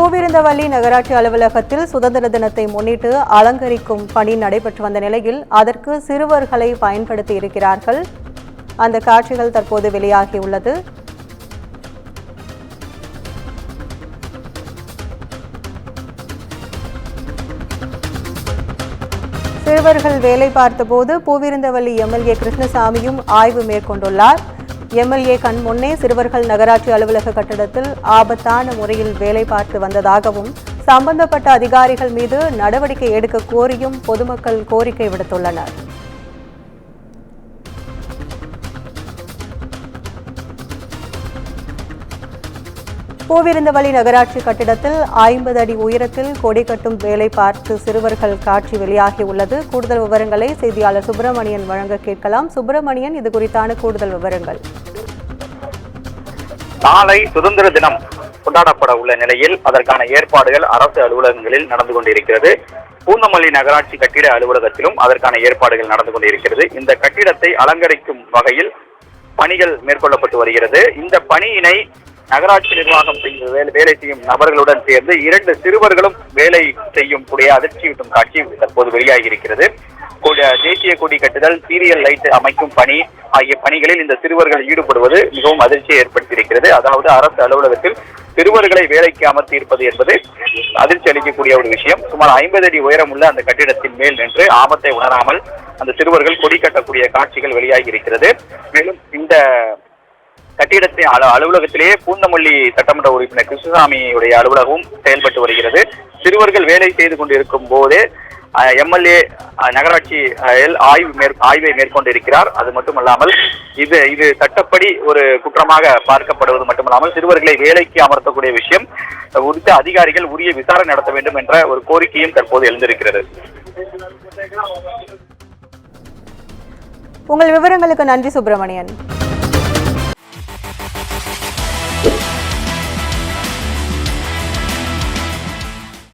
பூவிருந்தவல்லி நகராட்சி அலுவலகத்தில் சுதந்திர தினத்தை முன்னிட்டு அலங்கரிக்கும் பணி நடைபெற்று வந்த நிலையில் அதற்கு சிறுவர்களை பயன்படுத்தி இருக்கிறார்கள். அந்த காட்சிகள் தற்போது வெளியாகியுள்ளது. சிறுவர்கள் வேலை பார்த்தபோது பூவிருந்தவல்லி எம்எல்ஏ கிருஷ்ணசாமியும் ஆய்வு மேற்கொண்டுள்ளார். எம்எல்ஏ கண் முன்னே சிறுவர்கள் நகராட்சி அலுவலக கட்டடத்தில் ஆபத்தான முறையில் வேலை பார்த்து வந்ததாகவும் சம்பந்தப்பட்ட அதிகாரிகள் மீது நடவடிக்கை எடுக்க கோரியும் பொதுமக்கள் கோரிக்கை விடுத்துள்ளனர். பூவிருந்தவல்லி நகராட்சி கட்டிடத்தில் 50 அடி உயரத்தில் கொடி கட்டும் வேலை பார்த்து சிறுவர்கள் காட்சி வெளியாகியுள்ளது. கூடுதல் விவரங்களை செய்தியாளர் சுப்பிரமணியன் வழங்க கேட்கலாம். சுப்பிரமணியன், இது குறித்தான கூடுதல் விவரங்கள். நாளை சுதந்திர தினம் கொண்டாடப்பட உள்ள நிலையில் அதற்கான ஏற்பாடுகள் அரசு அலுவலகங்களில் நடந்து கொண்டிருக்கிறது. பூந்தமல்லி நகராட்சி கட்டிட அலுவலகத்திலும் அதற்கான ஏற்பாடுகள் நடந்து கொண்டிருக்கிறது. இந்த கட்டிடத்தை அலங்கரிக்கும் வகையில் பணிகள் மேற்கொள்ளப்பட்டு வருகிறது. இந்த பணியினை நகராட்சி நிர்வாகம் வேலை செய்யும் நபர்களுடன் சேர்ந்து 2 சிறுவர்களும் வேலை செய்யும் கூடிய அதிர்ச்சியூட்டும் காட்சி தற்போது வெளியாகி இருக்கிறது. தேசிய கொடி கட்டுதல், சீரியல் லைட் அமைக்கும் பணி ஆகிய பணிகளில் இந்த சிறுவர்கள் ஈடுபடுவது மிகவும் அதிர்ச்சியை ஏற்படுத்தியிருக்கிறது. அதாவது அரசு அலுவலகத்தில் சிறுவர்களை வேலைக்கு அமர்த்தி இருப்பது என்பது அதிர்ச்சி அளிக்கக்கூடிய ஒரு விஷயம். சுமார் 50 அடி உயரம் உள்ள அந்த கட்டிடத்தின் மேல் நின்று ஆபத்தை உணராமல் அந்த சிறுவர்கள் கொடி கட்டக்கூடிய காட்சிகள் வெளியாகி இருக்கிறது. மேலும் இந்த கட்டிடத்தின் அலுவலகத்திலேயே பூந்தமல்லி சட்டமன்ற உறுப்பினர் கிருஷ்ணசாமியுடைய அலுவலகமும் செயல்பட்டு வருகிறது. சிறுவர்கள் வேலை செய்து கொண்டிருக்கும் போதே எம்எல்ஏ நகராட்சி ஆய்வை மேற்கொண்டிருக்கிறார். அது மட்டுமல்லாமல் இது சட்டப்படி ஒரு குற்றமாக பார்க்கப்படுவது மட்டுமல்லாமல் சிறுவர்களை வேலைக்கு அமர்த்தக்கூடிய விஷயம் குறித்த அதிகாரிகள் உரிய விசாரணை நடத்த வேண்டும் என்ற ஒரு கோரிக்கையும் தற்போது எழுந்திருக்கிறது. உங்கள் விவரங்களுக்கு நன்றி சுப்பிரமணியன்.